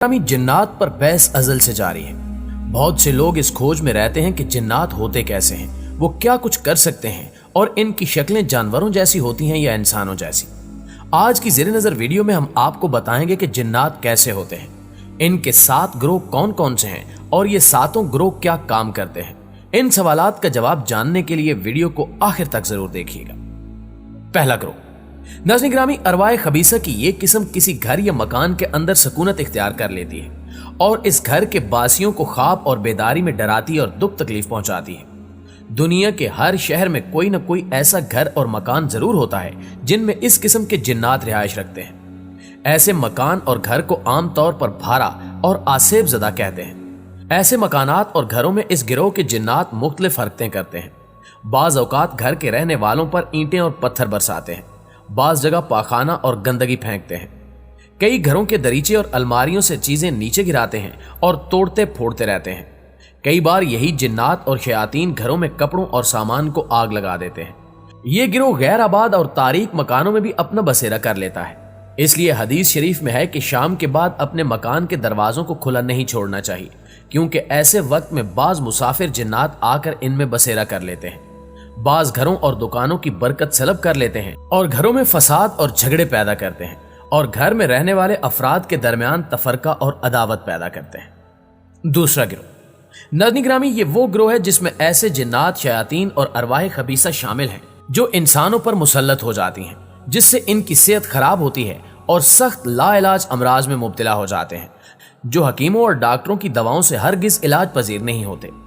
जिन्नात पर बहस अज़ल से जारी है। बहुत से लोग इस खोज में रहते हैं कि जिन्नात होते कैसे हैं, वो क्या कुछ कर सकते हैं और इनकी शक्लें जानवरों जैसी होती हैं या इंसानों जैसी। आज की ज़ेरे नज़र वीडियो में हम आपको बताएंगे कि जिन्नात कैसे होते हैं, इनके 7 ग्रोह कौन कौन से हैं और ये 7 ग्रोह क्या काम करते हैं। इन सवालात का जवाब जानने के लिए वीडियो को आखिर तक जरूर देखिएगा। पहला ग्रोह, नाज़रीन गिरामी, अरवाह खबीसा की ये किस्म किसी घर या मकान के अंदर सकूनत इख्तियार कर लेती है और इस घर के बासियों को ख्वाब और बेदारी में डराती और दुख तकलीफ पहुंचाती है। दुनिया के हर शहर में कोई न कोई ऐसा घर और मकान जरूर होता है जिनमें इस किस्म के जिन्नात रिहाइश रखते हैं। ऐसे मकान और घर को आमतौर पर भारा और आसेब ज़दा कहते हैं। ऐसे मकानात और घरों में इस गिरोह के जिन्नात मुख्तलिफ हरकतें करते हैं। बाज़ औकात घर के रहने वालों पर ईंटें और पत्थर बरसाते हैं, बाज़ जगह पाखाना और गंदगी फेंकते हैं। कई घरों के दरीचे और अलमारियों से चीजें नीचे गिराते हैं और तोड़ते फोड़ते रहते हैं। कई बार यही जिन्नात और शयातीन घरों में कपड़ों और सामान को आग लगा देते हैं। ये गिरोह गैर आबाद और तारीक मकानों में भी अपना बसेरा कर लेता है। इसलिए हदीस शरीफ में है कि शाम के बाद अपने मकान के दरवाजों को खुला नहीं छोड़ना चाहिए, क्योंकि ऐसे वक्त में बाज मुसाफिर जिन्नात आकर इनमें बसेरा कर लेते हैं। बाज घरों और दुकानों की बरकत सलब कर लेते हैं और घरों में फसाद और झगड़े पैदा करते हैं और घर में रहने वाले अफराद के दरमियान तफरका और अदावत पैदा करते हैं। दूसरा गिरोह, नाज़रीन गिरामी, ये वो गिरोह है जिसमें ऐसे जिन्नात, शयातीन और अरवाह खबीसा शामिल हैं जो इंसानों पर मुसल्लत हो जाती हैं, जिससे इनकी सेहत खराब होती है और सख्त लाइलाज अमराज में मुब्तला हो जाते हैं, जो हकीमों और डॉक्टरों की दवाओं से हरगिज इलाज पजीर नहीं होते।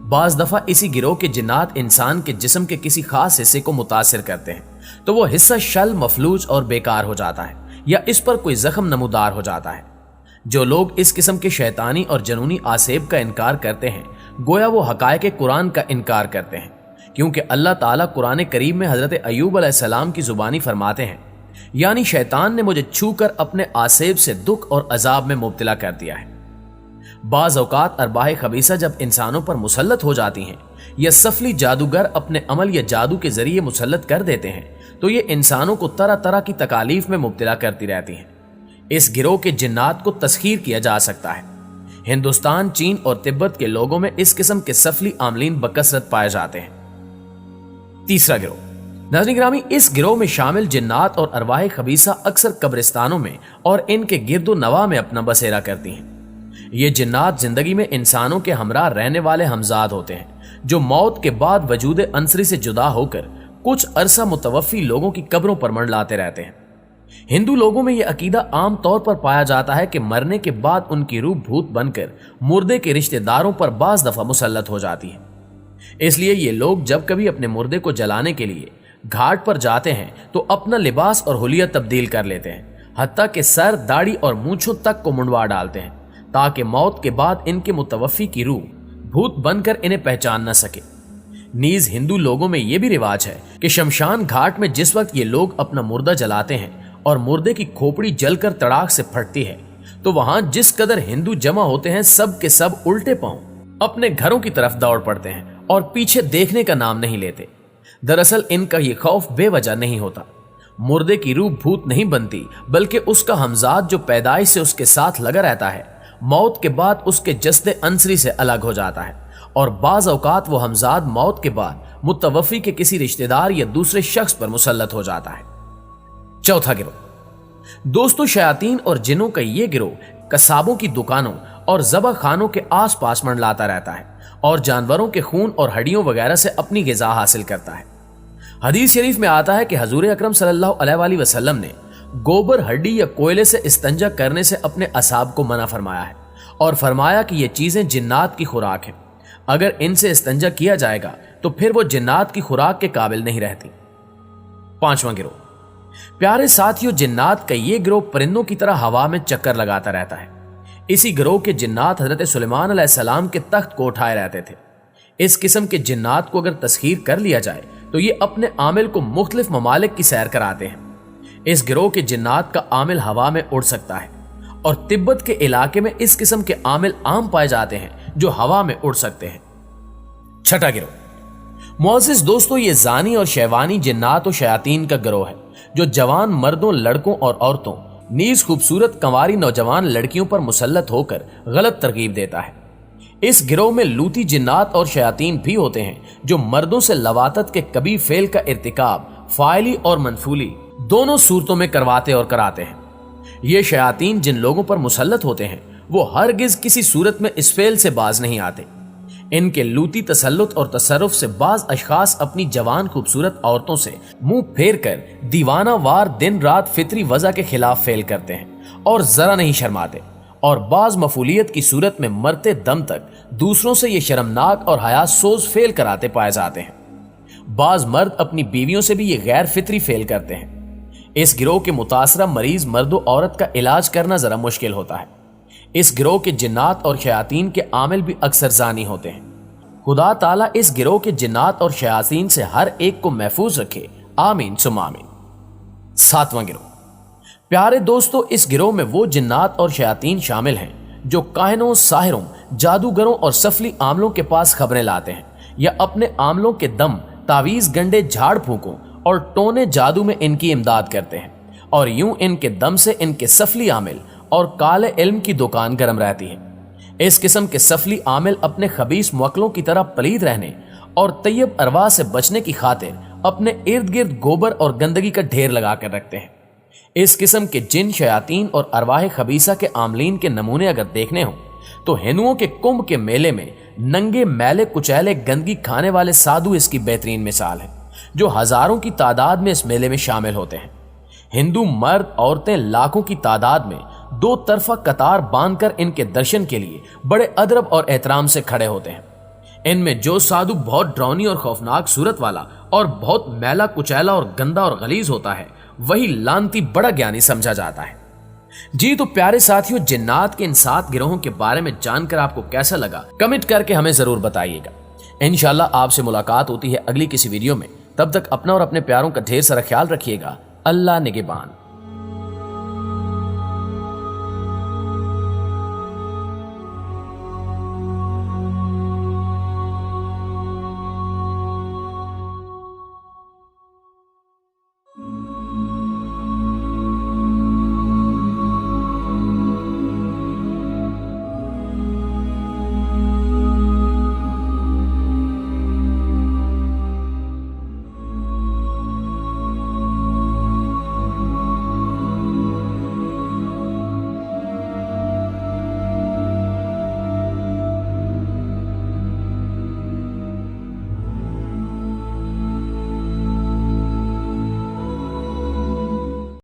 बाज दफा इसी गिरोह के जिन्नात इंसान के जिस्म के किसी खास हिस्से को मुतासिर करते हैं तो वो हिस्सा शल, मफलूज और बेकार हो जाता है या इस पर कोई जख्म नमूदार हो जाता है। जो लोग इस किस्म के शैतानी और जनूनी आसेब का इनकार करते हैं, गोया वो हकायके कुरान का इनकार करते हैं, क्योंकि अल्लाह ताला कुरान करीम में हजरत अय्यूब अलैहिस्सलाम की जुबानी फरमाते हैं, यानी शैतान ने मुझे छूकर अपने आसेब से दुख और अजाब में मुब्तला कर दिया है। बाज़ औकात अरवाह खबीसा जब इंसानों पर मुसल्लत हो जाती हैं या सफली जादूगर अपने अमल या जादू के जरिए मुसल्लत कर देते हैं तो ये इंसानों को तरह तरह की तकालीफ में मुब्तला करती रहती हैं। इस गिरोह के जिन्नात को तस्खीर किया जा सकता है। हिंदुस्तान, चीन और तिब्बत के लोगों में इस किस्म के सफली आमलीन बकसरत पाए जाते हैं। तीसरा गिरोह, नाज़रीन गिरामी, इस गिरोह में शामिल जिन्नात और अरवाह खबीसा अक्सर कब्रिस्तानों में और इनके गिरदो नवा में अपना बसेरा करती हैं। ये जिन्नात जिंदगी में इंसानों के हमरा रहने वाले हमजाद होते हैं, जो मौत के बाद वजूद अंसरी से जुदा होकर कुछ अरसा मुतवफ़ी लोगों की कब्रों पर मंडलाते रहते हैं। हिंदू लोगों में यह अकीदा आम तौर पर पाया जाता है कि मरने के बाद उनकी रूह भूत बनकर मुर्दे के रिश्तेदारों पर बाज़ दफा मुसल्लत हो जाती है। इसलिए ये लोग जब कभी अपने मुर्दे को जलाने के लिए घाट पर जाते हैं तो अपना लिबास और हुलिया तब्दील कर लेते हैं, हत्ता कि सर, दाढ़ी और मूंछों तक को मुंडवा डालते हैं, ताकि मौत के बाद इनके मुतवफ़ी की रूह भूत बनकर इन्हें पहचान न सके। नीज हिंदू लोगों में यह भी रिवाज है कि शमशान घाट में जिस वक्त ये लोग अपना मुर्दा जलाते हैं और मुर्दे की खोपड़ी जलकर तड़ाक से फटती है तो वहां जिस कदर हिंदू जमा होते हैं, सब के सब उल्टे पांव अपने घरों की तरफ दौड़ पड़ते हैं और पीछे देखने का नाम नहीं लेते। दरअसल इनका ये खौफ बेवजह नहीं होता। मुर्दे की रूह भूत नहीं बनती, बल्कि उसका हमजाद जो पैदाइश से उसके साथ लगा रहता है, मौत के बाद उसके जस्दे अंसरी से अलग हो जाता है और बाज़ औकात वो हमजाद मौत के बाद मुतवफ़ी के किसी रिश्तेदार या दूसरे शख्स पर मुसल्लत हो जाता है। चौथा गिरोह, दोस्तों, शयातीन और जिन्नों का ये गिरोह कसाबों की दुकानों और ज़बह खानों के आसपास मंडलाता रहता है और जानवरों के खून और हड्डियों वगैरह से अपनी ग़िज़ा हासिल करता है। हदीस शरीफ में आता है कि हजूर अकरम सल्लल्लाहु अलैहि वसल्लम ने गोबर, हड्डी या कोयले से इस्तंजा करने से अपने असाब को मना फरमाया है और फरमाया कि ये चीजें जिन्नात की खुराक है। अगर इनसे इस्तंजा किया जाएगा तो फिर वो जिन्नात की खुराक के काबिल नहीं रहती। पांचवां गिरोह, प्यारे साथियों, जिन्नात का ये गिरोह परिंदों की तरह हवा में चक्कर लगाता रहता है। इसी गिरोह के जिन्नात हजरत सुलेमान अलैहिस्सलाम के तख्त को उठाए रहते थे। इस किस्म के जिन्नात को अगर तस्खीर कर लिया जाए तो ये अपने आमिल को मुख्तलिफ ममालिक की सैर कराते हैं। इस गिरोह के जिन्नात का आमिल हवा में उड़ सकता है और तिब्बत के इलाके में इस किस्म के आमिल आम पाए जाते हैं जो हवा में उड़ सकते हैं। छठा गिरोह, मुअज़्ज़िज़ दोस्तों, ये जानी और शैवानी जिन्नात और शयातीन का गिरोह है जो जवान मर्दों, लड़कों और औरतों نیز خوبصورت कंवारी नौजवान लड़कियों पर मुसल्लत होकर गलत तरकीब देता है। इस गिरोह में लूती जिन्नात और शयातीन भी होते हैं जो मर्दों से लवातत के कबीह फेल का इर्तिकाब फाइली और मनफूली दोनों सूरतों में करवाते और कराते हैं। ये शयातीन जिन लोगों पर मुसल्लत होते हैं वो हरगिज किसी सूरत में इस फेल से बाज नहीं आते। इनके लूती तसल्लुत और तसर्रुफ से बाज अशखास अपनी जवान खूबसूरत औरतों से मुंह फेर कर दीवाना वार दिन रात फितरी वजह के खिलाफ फेल करते हैं और जरा नहीं शर्माते, और बाज मफूलियत की सूरत में मरते दम तक दूसरों से ये शर्मनाक और हया सोज फेल कराते पाए जाते हैं। बाज मर्द अपनी बीवियों से भी ये गैर फितरी फेल करते हैं। इस गिरोह के मुतासरा मरीज मर्द और औरत का इलाज करना जरा मुश्किल होता है। इस गिरोह के जिन्नात और शयातीन के आमिल भी अक्सर जानी होते हैं। खुदा ताला इस गिरोह के जिन्नात और शयातीन से हर एक को महफूज रखे, आमीन सुम आमीन। 7वां गिरोह। प्यारे दोस्तों, इस गिरोह में वो जिन्नात और शयातीन शामिल हैं जो काहिनों, साहिरों, जादूगरों और सफली आमलों के पास खबरें लाते हैं या अपने आमलों के दम, तावीज, गंडे, झाड़ फूकों और टोने जादू में इनकी इमदाद करते हैं, और यूं इनके दम से इनके सफली आमिल और काले इल्म की दुकान गर्म रहती है। इस किस्म के सफली आमिल अपने खबीस मुवक्किलों की तरह पलीद रहने और तैयब अरवा से बचने की खातिर अपने इर्द गिर्द गोबर और गंदगी का ढेर लगा कर रखते हैं। इस किस्म के जिन, शयातीन और अरवाह खबीसा के आमलीन के नमूने अगर देखने हों तो हिंदुओं के कुंभ के मेले में नंगे, मैले, कुचैले, गंदगी खाने वाले साधु इसकी बेहतरीन मिसाल है, जो हजारों की तादाद में इस मेले में शामिल होते हैं। हिंदू मर्द औरतें लाखों की तादाद में दो तरफा कतार बांधकर इनके दर्शन के लिए बड़े अदब और एहतराम से खड़े होते हैं। इनमें जो साधु बहुत डरावनी और खौफनाक सूरत वाला और बहुत मैला, कुचैला और गंदा और गलीज होता है, वही लानती बड़ा ज्ञानी समझा जाता है। जी तो प्यारे साथियों, जिन्नात के इन 7 गिरोहों के बारे में जानकर आपको कैसा लगा कमेंट करके हमें जरूर बताइएगा। इंशाल्लाह आपसे मुलाकात होती है अगली किसी वीडियो में। तब तक अपना और अपने प्यारों का ढेर सारा ख्याल रखिएगा। अल्लाह निगहबान।